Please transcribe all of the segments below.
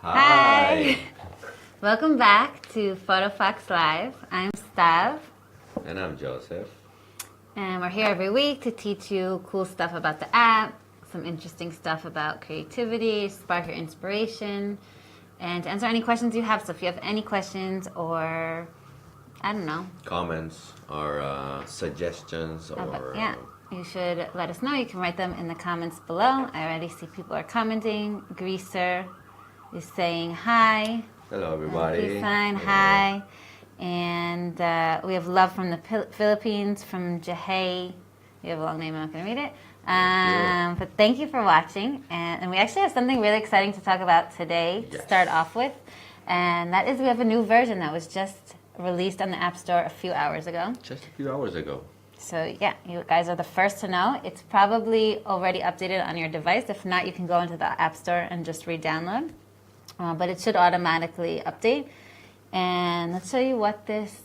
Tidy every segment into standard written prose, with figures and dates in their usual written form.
Hi. Welcome back to Photofox Live. I'm Stav. And I'm Joseph. And we're here every week to teach you cool stuff about the app, some interesting stuff about creativity, spark your inspiration, and to answer any questions you have. So if you have any questions or, I don't know. Comments or suggestions or... You should let us know. You can write them in the comments below. I already see people are commenting. Greaser is saying hi. Hello, everybody. Hi. And we have love from the Philippines, from Jahay. We have a long name, I'm not going to read it. But thank you for watching. And we actually have something really exciting to talk about today to start off with. And that is we have a new version that was just released on the App Store a few hours ago. Just a few hours ago. So yeah, you guys are the first to know. It's probably already updated on your device. If not, you can go into the App Store and just re-download. But it should automatically update. And let's show you what this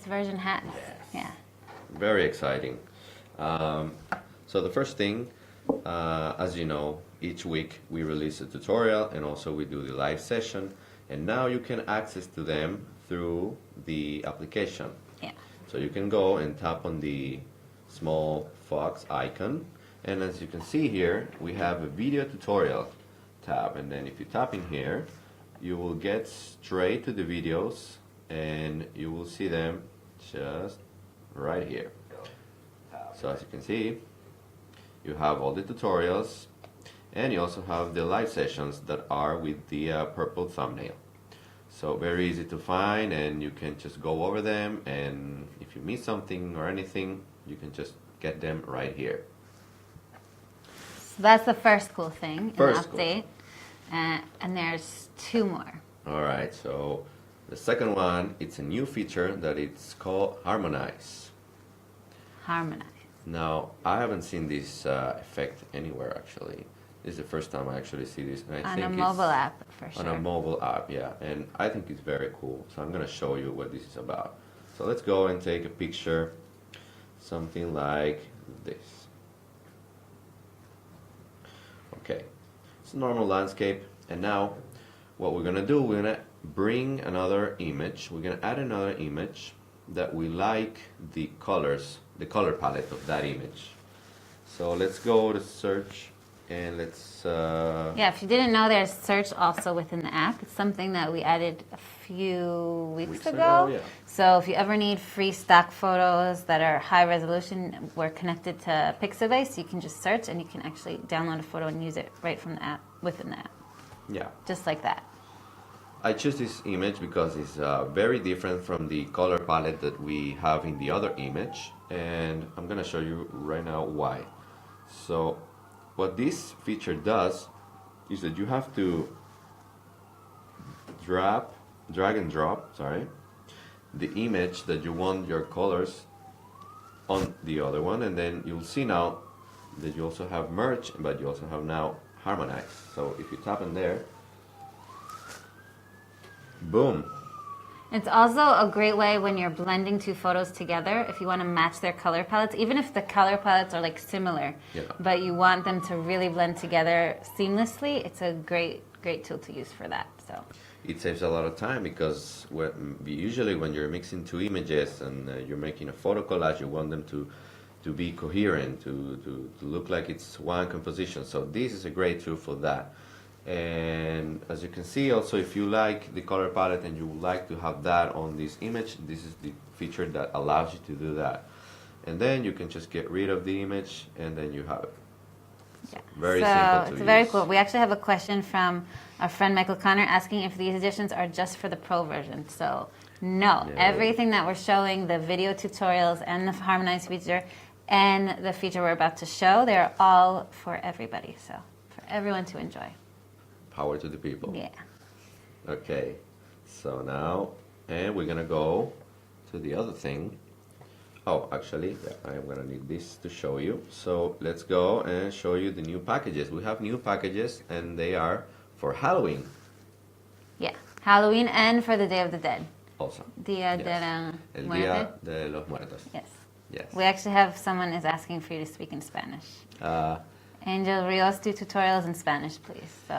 version has. Yes. Yeah. Very exciting. So the first thing, as you know, each week we release a tutorial and also we do the live session. And now you can access to them through the application. Yeah. So you can go and tap on the small fox icon, and as you can see here, we have a video tutorial tab, and then if you tap in here, you will get straight to the videos, and you will see them just right here. So as you can see, you have all the tutorials, and you also have the live sessions that are with the purple thumbnail. So very easy to find, and you can just go over them, and if you miss something or anything, you can just get them right here. So that's the first cool thing in the update. Cool. And there's two more. All right, so the second one, it's a new feature that it's called Harmonize. Harmonize. Now, I haven't seen this effect anywhere actually. This is the first time I actually see this. And I think a mobile app, for sure. On a mobile app, yeah. And I think it's very cool. So I'm going to show you what this is about. So let's go and take a picture, something like this. Okay, it's a normal landscape. And now what we're going to do, we're going to bring another image. We're going to add another image that we like the colors, the color palette of that image. So let's go to search. And let's... Yeah, if you didn't know, there's search also within the app. It's something that we added a few weeks ago. Yeah. So if you ever need free stock photos that are high resolution, we're connected to Pixabay, so you can just search and you can actually download a photo and use it right from the app, within the app. Yeah. Just like that. I choose this image because it's very different from the color palette that we have in the other image. And I'm going to show you right now why. So... what this feature does is that you have to drag and drop, the image that you want your colors on the other one, and then you'll see now that you also have merge, but you also have now harmonize. So if you tap in there, boom. It's also a great way when you're blending two photos together, if you want to match their color palettes, even if the color palettes are like similar, but you want them to really blend together seamlessly, it's a great tool to use for that. So it saves a lot of time because usually when you're mixing two images and you're making a photo collage, you want them to be coherent, to look like it's one composition. So this is a great tool for that. And as you can see also, if you like the color palette and you would like to have that on this image, this is the feature that allows you to do that. And then you can just get rid of the image and then you have it. Yeah. Very simple to it's use. Very cool. We actually have a question from our friend Michael Connor asking if these additions are just for the pro version. So no, everything that we're showing, the video tutorials and the harmonized feature and the feature we're about to show, they're all for everybody. So for everyone to enjoy. Power to the people. Yeah. Okay, so now, and we're gonna go to the other thing. Oh, actually, I'm gonna need this to show you. So let's go and show you the new packages. We have new packages, and they are for Halloween. Yeah, Halloween and for the Day of the Dead. Also. Día de la Muerte. Día de los Muertos. Yes. Yes. We actually have someone is asking for you to speak in Spanish. Angel Rios do tutorials in Spanish, please. So,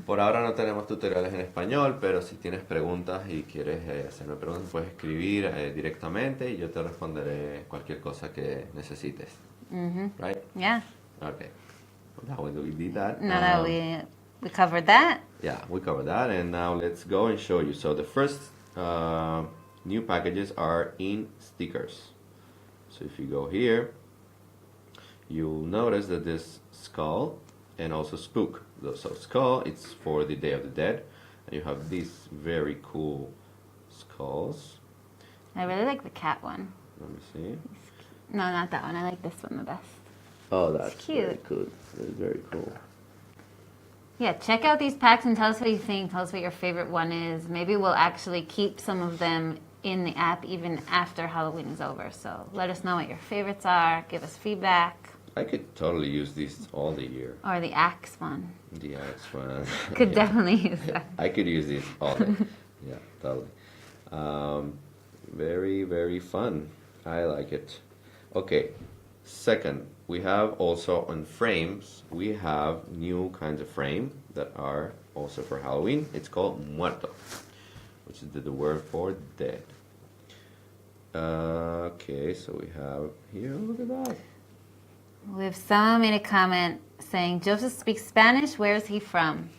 Por ahora no tenemos tutoriales en español, pero si tienes preguntas y quieres hacerme preguntas, puedes escribir directamente y yo te responderé cualquier cosa que necesites. Right? yeah. Okay. Now we did that. Now that we covered that. Yeah, we covered that, and now let's go and show you. So the first new packages are in stickers. So if you go here, you'll notice that this skull and also spook. So skull, it's for the Day of the Dead, and you have these very cool skulls. I really like the cat one. Let me see. No, not that one. I like this one the best. Oh, that's cute. very cool. That's very cool. Yeah, check out these packs and tell us what you think. Tell us what your favorite one is. Maybe we'll actually keep some of them in the app even after Halloween is over. So let us know what your favorites are. Give us feedback. I could totally use these all the year. Or the axe one. The Axe one. Could Yeah. definitely use that. I could use these all day. Yeah, totally. Very, very fun. I like it. Okay, second, we have also on frames, we have new kinds of frame that are also for Halloween. It's called muerto, which is the word for dead. Okay, so we have here, look at that. We have someone made a comment saying, Joseph speaks Spanish. Where is he from?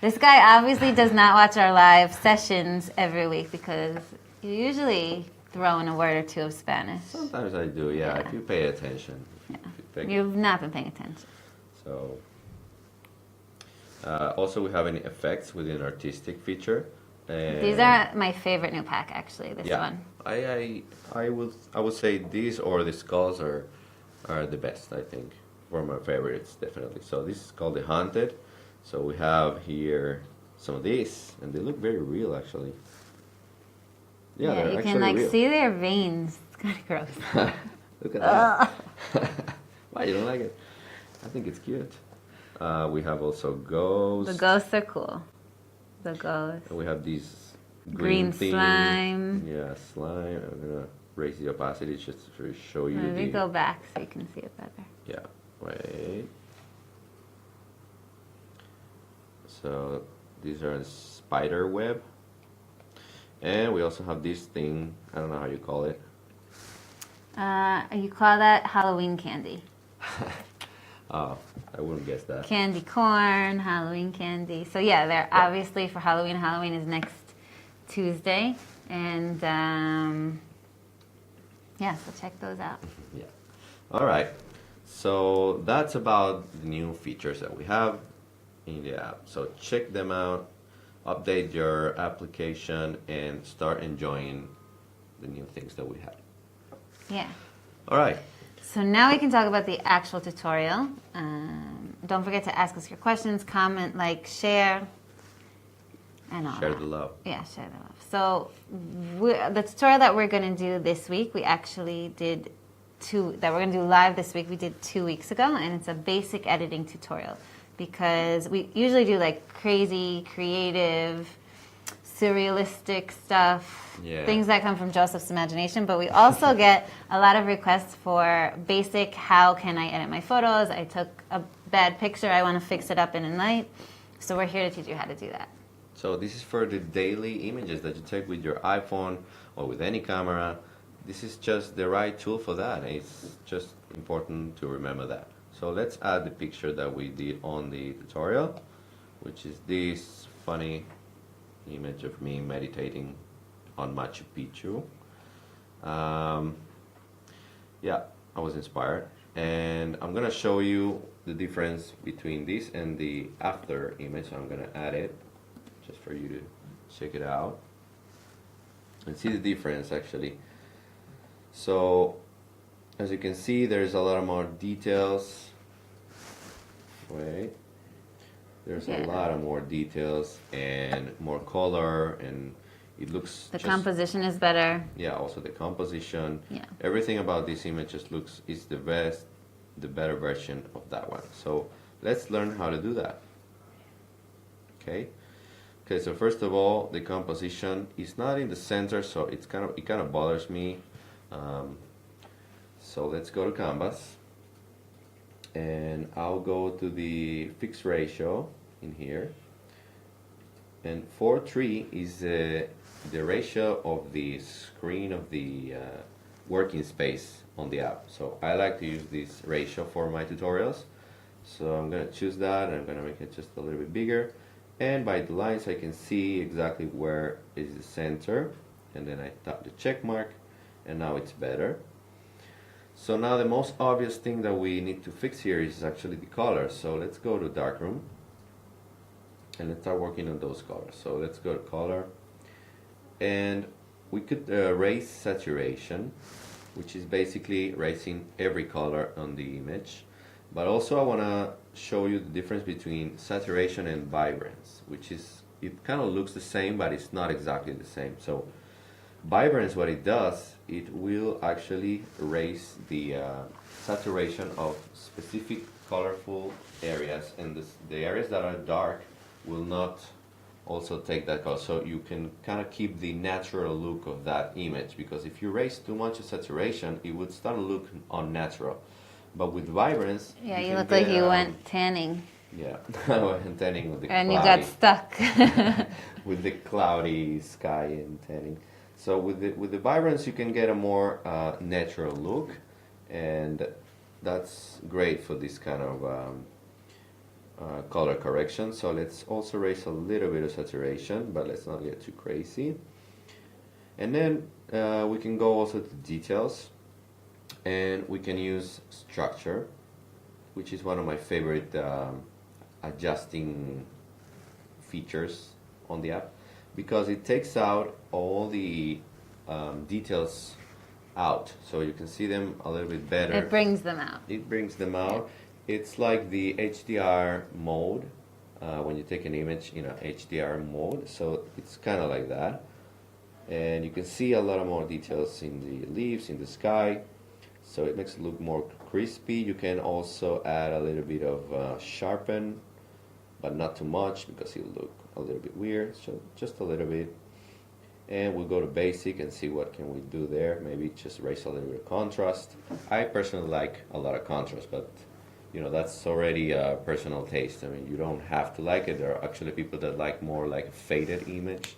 This guy obviously does not watch our live sessions every week because you usually throw in a word or two of Spanish. Sometimes I do, yeah, if you pay attention. Yeah. If you You've not been paying attention. So, also we have any effects within artistic feature. And These are my favorite new pack, actually, this yeah, one. I would say these or the skulls are the best, I think, for my favorites, definitely. So this is called the Haunted. So we have here some of these, and they look very real, actually. Yeah, they're you actually can like real. see their veins. It's kind of gross. Look at that. Why, you don't like it? I think it's cute. We have also ghosts. The ghosts are cool. The ghosts. And we have these Green thing. slime. Yeah, slime. I'm gonna raise the opacity just to show you. Maybe go back so you can see it better. Yeah, wait. So these are spider web. And we also have this thing, I don't know how you call it. You call that Halloween candy. Oh, I wouldn't guess that. Candy corn, Halloween candy. So yeah, they're obviously for Halloween. Halloween is next Tuesday. And yeah, so check those out. Yeah. All right. So that's about the new features that we have in the app. So check them out, update your application, and start enjoying the new things that we have. Yeah. All right. So now we can talk about the actual tutorial. Don't forget to ask us your questions, comment, like, share, and all Share that. the love. Yeah, share the love. So the tutorial that we're going to do this week, we actually did that we're going to do live this week, we did 2 weeks ago, and it's a basic editing tutorial because we usually do like crazy, creative, surrealistic stuff, Yeah. things that come from Joseph's imagination, but we also get a lot of requests for basic, how can I edit my photos? I took a bad picture, I want to fix it up in a night. So we're here to teach you how to do that. So this is for the daily images that you take with your iPhone or with any camera. This is just the right tool for that. It's just important to remember that. So let's add the picture that we did on the tutorial, which is this funny image of me meditating on Machu Picchu. Yeah, I was inspired. And I'm gonna show you the difference between this and the after image. So I'm gonna add it just for you to check it out and see the difference actually. So as you can see, there's a lot more details. Wait. There's a lot of more details and more color, and it looks The composition is better. yeah, also the composition. Yeah. Everything about this image just looks is the best, the better version of that one. So let's learn how to do that. Okay. Okay, so first of all, the composition is not in the center, so it kind of bothers me. So let's go to Canvas, and I'll go to the fixed ratio in here, and 4:3 is the ratio of the screen of the working space on the app. So I like to use this ratio for my tutorials. So I'm going to choose that, and I'm going to make it just a little bit bigger. And by the lines I can see exactly where is the center. And then I tap the check mark, and now it's better. So now the most obvious thing that we need to fix here is actually the color. So let's go to darkroom, and let's start working on those colors. So let's go to color, and we could raise saturation, which is basically raising every color on the image. But also I want to show you the difference between saturation and vibrance, which is, it kind of looks the same, but it's not exactly the same. So vibrance, what it does, it will actually raise the saturation of specific colorful areas, and the areas that are dark will not also take that color. So you can kind of keep the natural look of that image, because if you raise too much of saturation, it would start to look unnatural. But with vibrance, Yeah, you look like you went tanning. Yeah, I went tanning with the And cloudy, you got stuck. with the cloudy sky and tanning. So with the vibrance, you can get a more natural look, and that's great for this kind of color correction. So let's also raise a little bit of saturation, but let's not get too crazy. And then we can go also to details, and we can use structure, which is one of my favorite adjusting features on the app, because it takes out all the details out, so you can see them a little bit better. It brings them out. It brings them out. It's like the HDR mode, when you take an image in a HDR mode, so it's kind of like that. And you can see a lot of more details in the leaves, in the sky, so it makes it look more crispy. You can also add a little bit of sharpen, but not too much, because it'll look a little bit weird, so just a little bit. And we'll go to basic and see what can we do there. Maybe just raise a little bit of contrast. I personally like a lot of contrast, but you know, that's already a personal taste. I mean, you don't have to like it. There are actually people that like more like a faded image.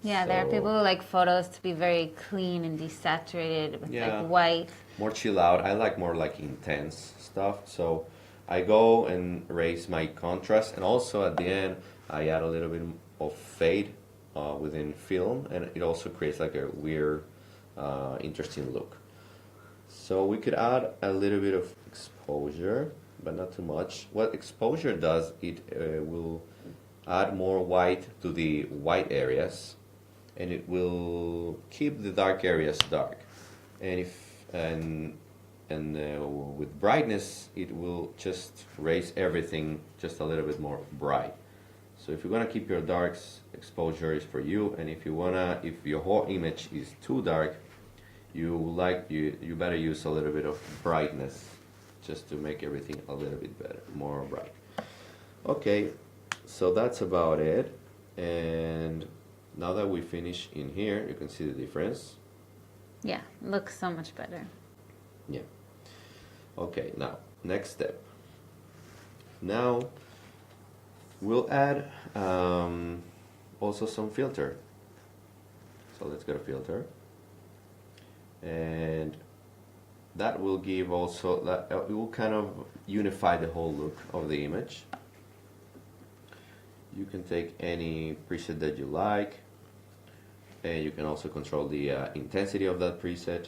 Yeah, there are people who like photos to be very clean and desaturated with like white. More chill out. I like more like intense stuff. So I go and raise my contrast, and also at the end I add a little bit of fade within film, and it also creates like a weird, interesting look. So we could add a little bit of exposure, but not too much. What exposure does, it will add more white to the white areas, and it will keep the dark areas dark. And with brightness, it will just raise everything just a little bit more bright. So if you want to keep your darks, exposure is for you, and if your whole image is too dark, you better use a little bit of brightness just to make everything a little bit better, more bright. Okay, so that's about it. And now that we finish in here, you can see the difference. Yeah, it looks so much better. Yeah. Okay, now, next step. Now, we'll add also some filter. So let's go to filter. And that will give also, it will kind of unify the whole look of the image. You can take any preset that you like, and you can also control the intensity of that preset.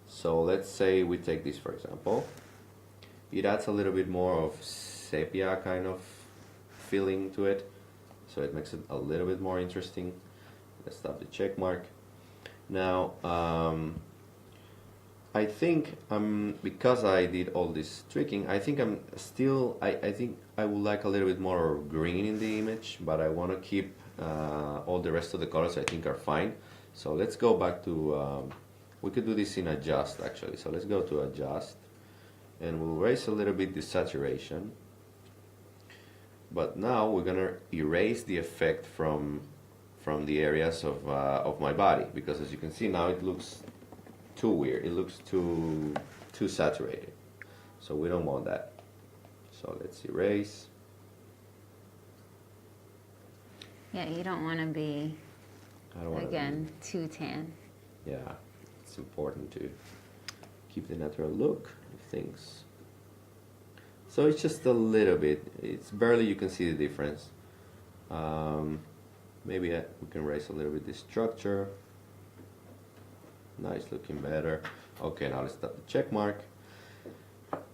So let's say we take this, for example. It adds a little bit more of sepia kind of feeling to it, so it makes it a little bit more interesting. Let's stop the check mark. Now I think because I did all this tweaking, I think I think I would like a little bit more green in the image, but I want to keep all the rest of the colors I think are fine. So let's go back to we could do this in adjust actually. So let's go to adjust, and we'll raise a little bit the saturation. But now we're gonna erase the effect from the areas of my body, because as you can see now it looks too weird. It looks too saturated. So we don't want that. So let's erase. Yeah, you don't want to be, I don't want again, too tan. Yeah, it's important to keep the natural look of things. So it's just a little bit. It's barely you can see the difference. Maybe we can raise a little bit the structure. Nice, looking better. Okay, now let's stop the check mark.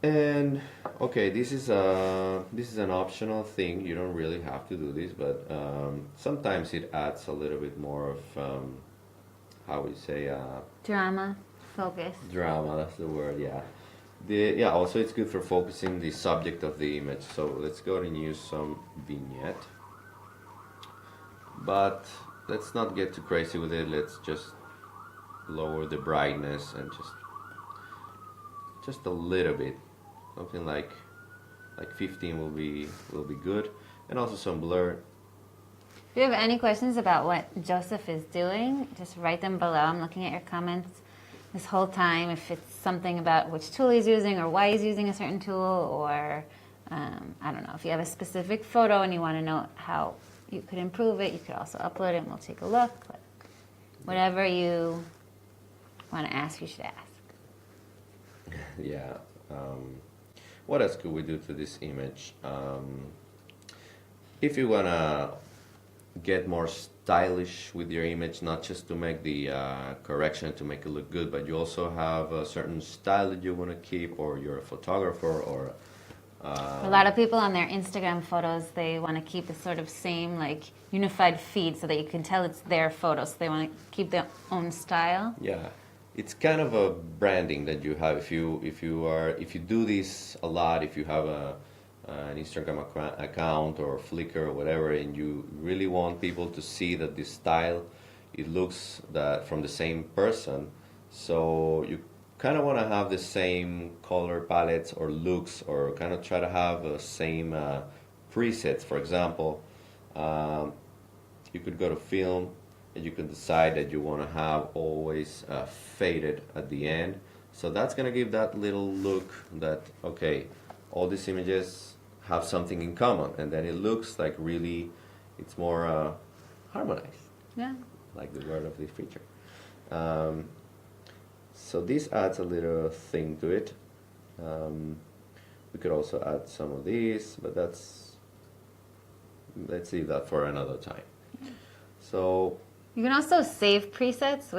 And okay, this is an optional thing. You don't really have to do this, but sometimes it adds a little bit more of how we say Drama, focus. drama. That's the word. Yeah. Also, it's good for focusing the subject of the image. So let's go and use some vignette. But let's not get too crazy with it. Let's just lower the brightness and just a little bit. Something like 15 will be good, and also some blur. If you have any questions about what Joseph is doing, just write them below. I'm looking at your comments this whole time. If it's something about which tool he's using or why he's using a certain tool, or I don't know, if you have a specific photo and you want to know how you could improve it, you could also upload it and we'll take a look. Like, whatever you want to ask, you should ask. Yeah. What else could we do to this image? If you wanna get more stylish with your image, not just to make the correction to make it look good, but you also have a certain style that you want to keep, or you're a photographer, or a lot of people on their Instagram photos, they want to keep the sort of same like unified feed so that you can tell it's their photo. So they want to keep their own style. yeah. It's kind of a branding that you have if you do this a lot. If you have an Instagram account or Flickr or whatever, and you really want people to see that this style, it looks that from the same person. So you kind of want to have the same color palettes or looks, or kind of try to have the same presets. For example, you could go to film, and you can decide that you want to have always faded at the end. So that's going to give that little look that, okay, all these images have something in common, and then it looks like really, it's more harmonized. Yeah. Like the word of the feature. So this adds a little thing to it. We could also add some of these, but let's leave that for another time. So you can also save presets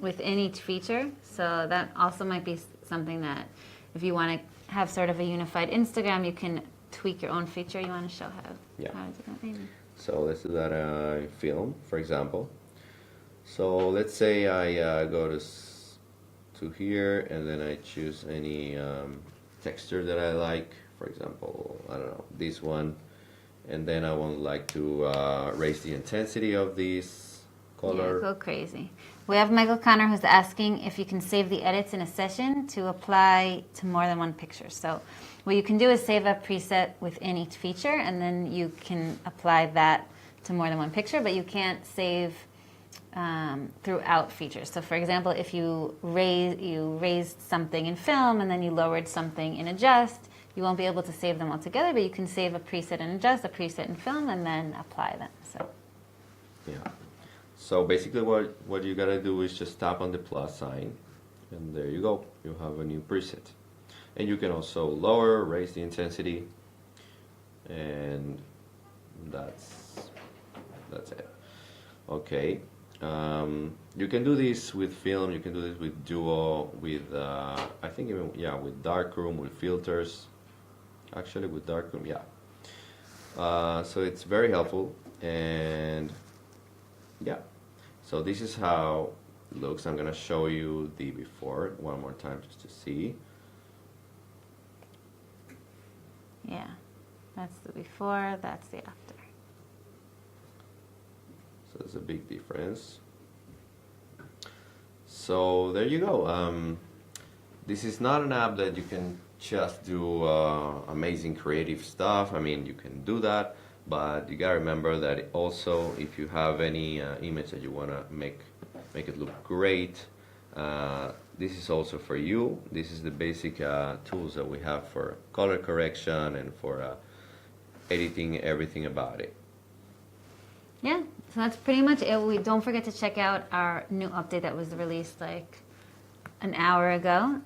within each feature. So that also might be something that if you want to have sort of a unified Instagram, you can tweak your own feature you want to show how to do that maybe. So let's do that in film, for example. So let's say I go to here, and then I choose any texture that I like. For example, I don't know, this one. And then I would like to raise the intensity of this color. Yeah, go crazy. We have Michael Connor who's asking if you can save the edits in a session to apply to more than one picture. So what you can do is save a preset within each feature, and then you can apply that to more than one picture, but you can't save throughout features. So for example, if you raised something in film and then you lowered something in adjust, you won't be able to save them all together, but you can save a preset in adjust, a preset in film, and then apply them. So yeah. So basically what you gotta do is just tap on the plus sign, and there you go. You have a new preset. And you can also lower, raise the intensity, and that's it. Okay. You can do this with film, you can do this with Duo, with I think even with Darkroom, with filters. Actually with Darkroom, so it's very helpful, and so this is how it looks. I'm gonna show you the before one more time just to see. yeah, that's the before, that's the after. So there's a big difference. So there you go. This is not an app that you can just do amazing creative stuff. I mean, you can do that, but you gotta remember that also if you have any image that you wanna make it look great, this is also for you. This is the basic tools that we have for color correction and for editing everything about it. Yeah, so that's pretty much it. We don't forget to check out our new update that was released like an hour ago.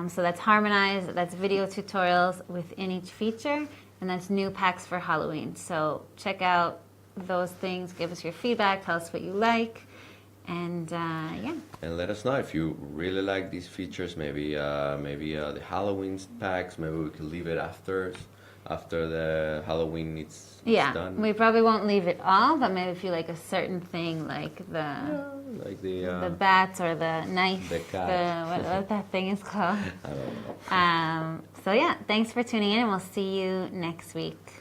So that's Harmonized, that's video tutorials within each feature, and that's new packs for Halloween. So check out those things, give us your feedback, tell us what you like, and yeah. And let us know if you really like these features. Maybe the Halloween packs. Maybe we could leave it after the Halloween it's done. We probably won't leave it all, but maybe if you like a certain thing, like the bats or the knife, the cat. what that thing is called. I don't know. So yeah, thanks for tuning in, and we'll see you next week.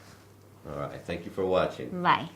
All right. Thank you for watching. Bye.